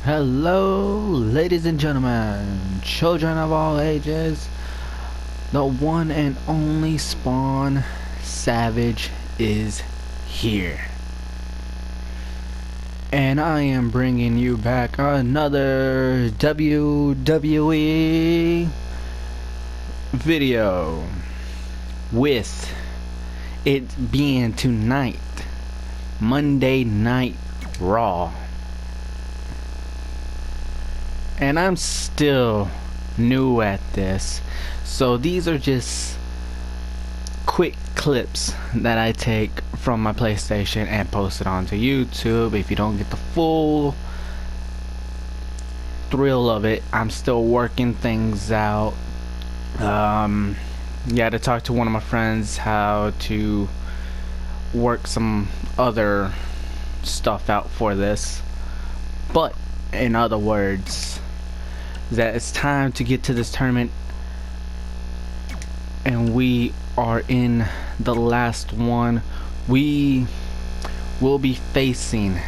Hello, ladies and gentlemen, children of all ages. The one and only Spawn Savage is here. And I am bringing you back another WWE video, with it being tonight, Monday Night Raw. And I'm still new at this, so these are just quick clips that I take from my PlayStation and post it onto YouTube. If you don't get the full thrill of it, I'm still working things out. Yeah, to talk to one of my friends how to work some other stuff out for this. But in other words, that it's time to get to this tournament, and we are in the last one. We will be facing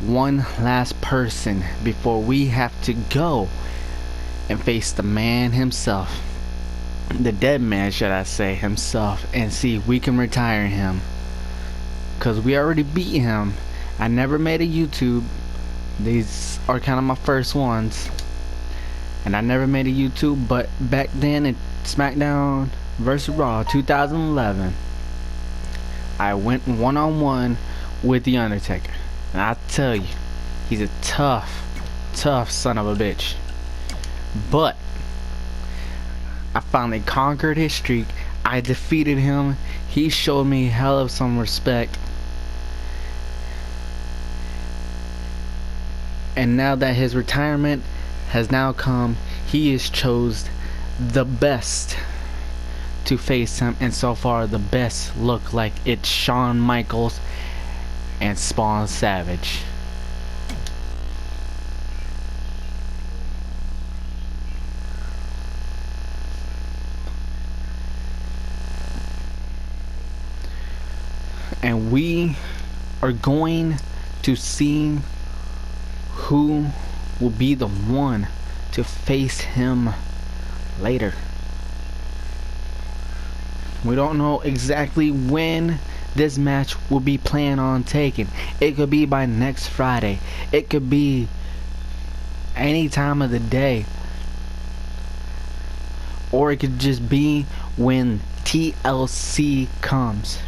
one last person before we have to go and face the man himself, the dead man, should I say, himself, and see if we can retire him, because we already beat him. I never made a YouTube. These are kind of my first ones, and I never made a YouTube, but back then in SmackDown vs. Raw 2011, I went one-on-one with the Undertaker, and I tell you, he's a tough son of a bitch. But I finally conquered his streak. I defeated him. He showed me hell of some respect. And now that his retirement has now come, he has chose the best to face him, and so far the best look like it's Shawn Michaels and Spawn Savage. And we are going to see who will be the one to face him later. We don't know exactly when this match will be planned on taking. It could be by next Friday. It could be any time of the day. Or it could just be when TLC comes.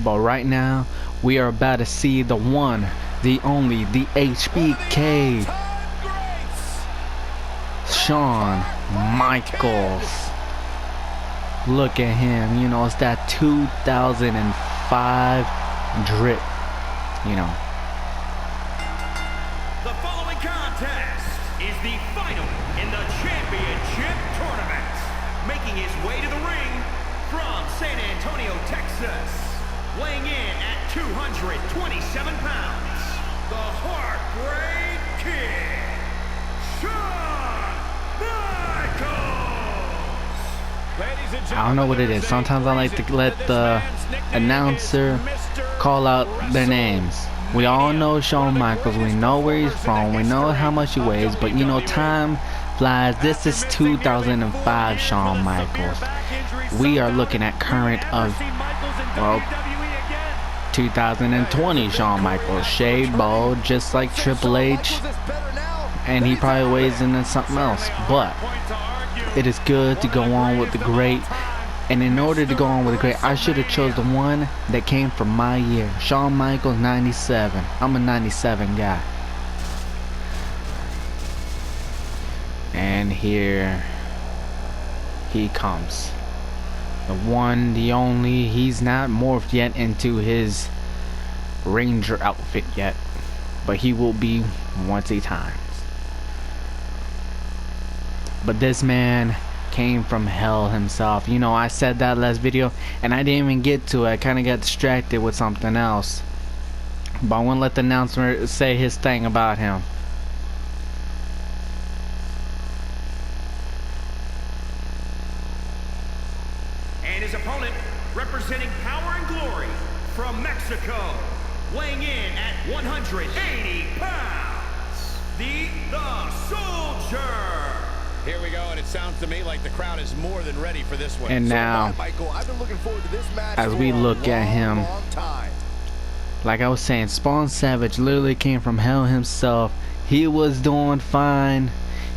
But right now, we are about to see the one, the only, the HBK, Shawn Michaels. Look at him, you know, it's that 2005 drip, you know. The following contest is the final in the championship tournament. Making his way to the ring from San Antonio, Texas, weighing in at 227 pounds, the Heartbreak Kid, Shawn Michaels. I don't know what it is. Sometimes I like to let the announcer call out their names. We all know Shawn Michaels. We know where he's from. We know how much he weighs. But you know, time flies. This is 2005 Shawn Michaels. We are looking at current of, well, 2020 Shawn Michaels, shaved, bald, just like Triple H, and he probably weighs in something else. But it is good to go on with the great, and in order to go on with the great, I should have chose the one that came from my year. Shawn Michaels, 97. I'm a 97 guy. And here he comes. The one, the only. He's not morphed yet into his Ranger outfit yet, but he will be once he times. But this man came from hell himself. You know, I said that last video and I didn't even get to it. I kind of got distracted with something else. But I want to let the announcer say his thing about him. And his opponent, representing Power and Glory from Mexico, 180 pounds, the Soldier. Here we go, and it sounds to me like the crowd is more than ready for this one. And now, Michael, I've been looking forward to this match as we look at him, like I was saying, Spawn Savage literally came from hell himself. He was doing fine.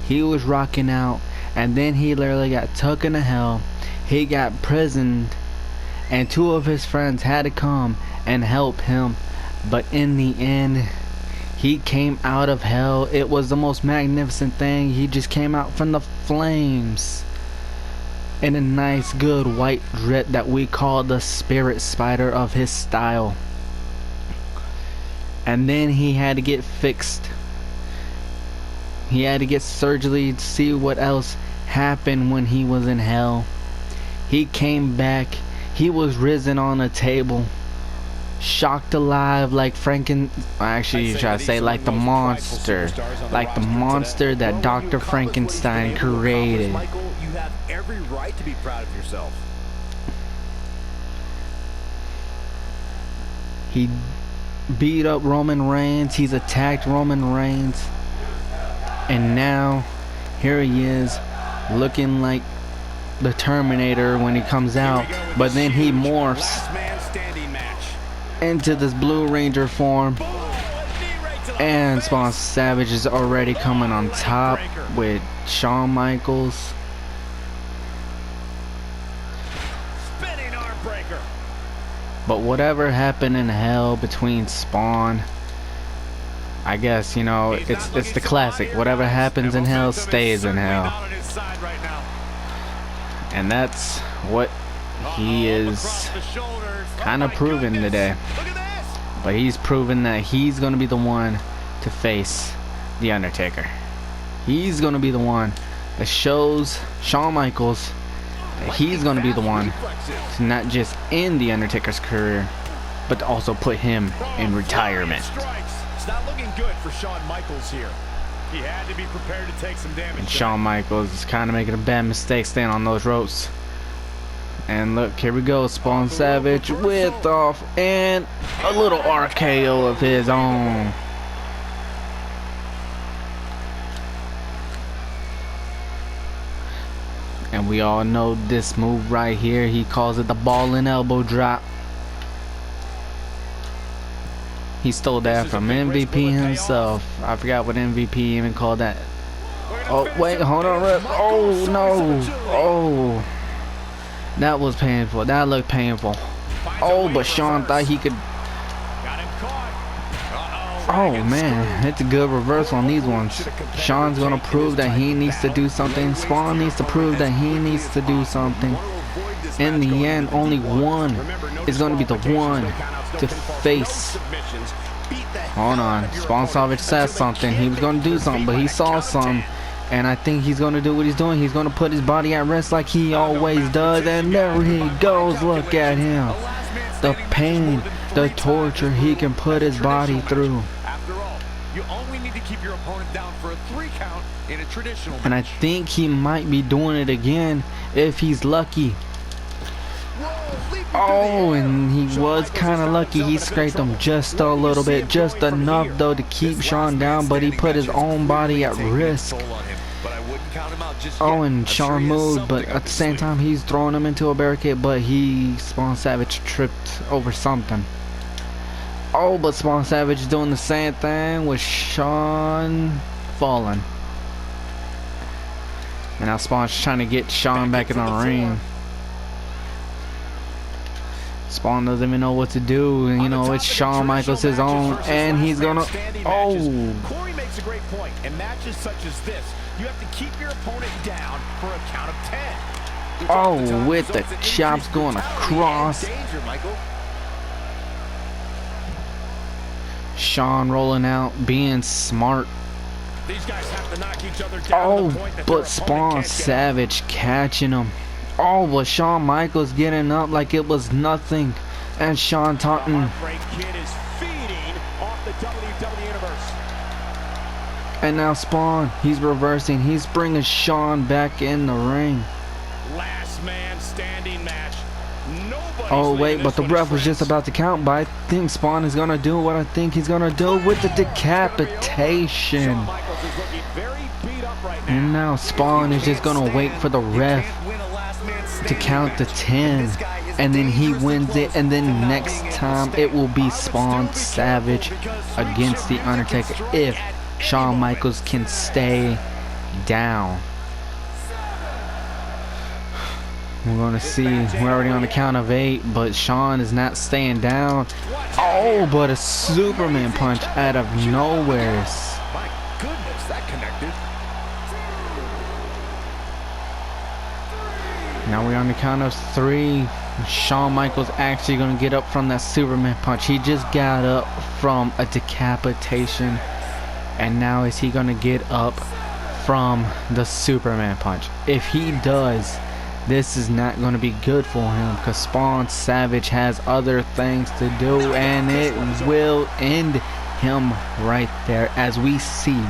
He was rocking out. And then he literally got tucked into hell. He got prisoned. And two of his friends had to come and help him. But in the end, he came out of hell. It was the most magnificent thing. He just came out from the flames in a nice good white drip that we call the spirit spider of his style. And then he had to get fixed. He had to get surgery to see what else happened when he was in hell. He came back. He was risen on a table, shocked alive like actually you try to say like the monster, that Dr. Frankenstein created. Michael, you have every right to be proud of yourself. He beat up Roman Reigns. He's attacked Roman Reigns, and now here he is, looking like the Terminator when he comes out, but then he morphs into this Blue Ranger form, and Spawn Savage is already coming on top with Shawn Michaels. But whatever happened in hell between Spawn, I guess, you know, it's the classic. Whatever happens in hell stays in hell. And that's what he is kind of proving today. But he's proven that he's going to be the one to face the Undertaker. He's going to be the one that shows Shawn Michaels that he's going to be the one to not just end the Undertaker's career, but to also put him in retirement. It's not looking good for Shawn Michaels here. He had to be prepared to take some damage. And Shawn Michaels is kind of making a bad mistake staying on those ropes. And look, here we go, Spawn Savage with off and a little RKO of his own. And we all know this move right here. He calls it the ball and elbow drop. He stole that from MVP himself. I forgot what MVP even called that. Oh, wait, hold on, Rip. Oh, no. Oh. That was painful. That looked painful. Oh, but Shawn thought he could. Oh, man. It's a good reversal on these ones. Shawn's going to prove that he needs to do something. Spawn needs to prove that he needs to do something. In the end, only one is going to be the one to face. Hold on. Spawn Savage said something. He was going to do something, but he saw something. And I think he's going to do what he's doing. He's going to put his body at rest like he always does. And there he goes. Look at him. The pain, the torture he can put his body through. After all, you only need to keep your opponent down for a 3 count in a traditional match. And I think he might be doing it again if he's lucky. Oh, and he was kind of lucky. He scraped him just a little bit, just enough though to keep Shawn down, but he put his own body at risk. Oh, and Shawn moved, but at the same time he's throwing him into a barricade, but Spawn Savage tripped over something. Oh, but Spawn Savage is doing the same thing with Shawn falling. And now Spawn's trying to get Shawn back in the ring. Spawn doesn't even know what to do, and you know it's Shawn Michaels his own, and he's gonna. Oh. Corey makes a great point. In matches such as this, you have to keep your opponent down for a count of 10. Oh, with the chops going across. Shawn rolling out, being smart. These guys have to knock each other down. Oh, but Spawn Savage catching him. Oh, but Shawn Michaels getting up like it was nothing. And Shawn taunting. And now Spawn, he's reversing. He's bringing Shawn back in the ring. Last man standing match. Nobody Oh wait, but the ref was just about to count, but I think Spawn is gonna do what I think he's gonna do with the decapitation. And now Spawn is just gonna wait for the ref to count to 10, and then he wins it, and then next time it will be Spawn Savage against the Undertaker if Shawn Michaels can stay down. We're gonna see. We're already on the count of 8, but Shawn is not staying down. Oh, but a Superman punch out of nowhere. My goodness, that connected. Now we're on the count of 3. Shawn Michaels actually gonna get up from that Superman punch. He just got up from a decapitation, and now is he gonna get up from the Superman punch? If he does, this is not going to be good for him, because Spawn Savage has other things to do, and it will end him right there, as we see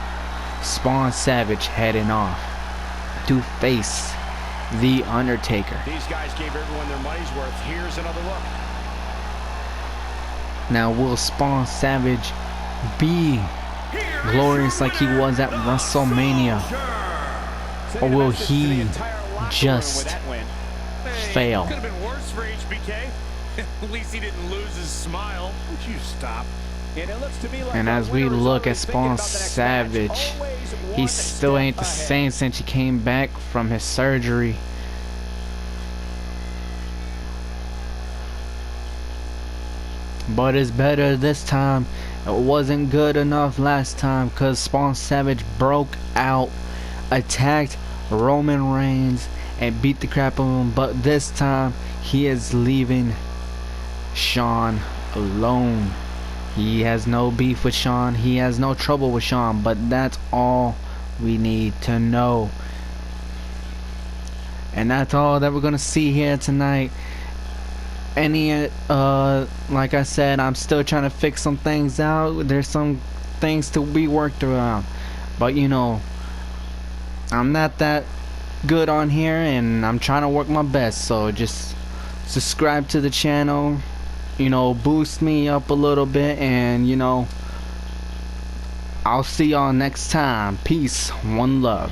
Spawn Savage heading off to face the Undertaker. These guys gave everyone their money's worth. Here's another look. Now, will Spawn Savage be glorious like he was at WrestleMania, or will he just fail? Could have been worse for HBK. At least he didn't lose his smile. Would you stop? And as we look at Spawn Savage, he still ain't the same since he came back from his surgery. But it's better this time. It wasn't good enough last time, because Spawn Savage broke out, attacked Roman Reigns, and beat the crap out of him. But this time he is leaving Shawn alone. He has no beef with Shawn. He has no trouble with Shawn. But that's all we need to know. And that's all that we're gonna see here tonight. Like I said, I'm still trying to fix some things out. There's some things to be worked around, but you know, I'm not that good on here, and I'm trying to work my best. So just subscribe to the channel, you know, boost me up a little bit, and you know, I'll see y'all next time. Peace, one love.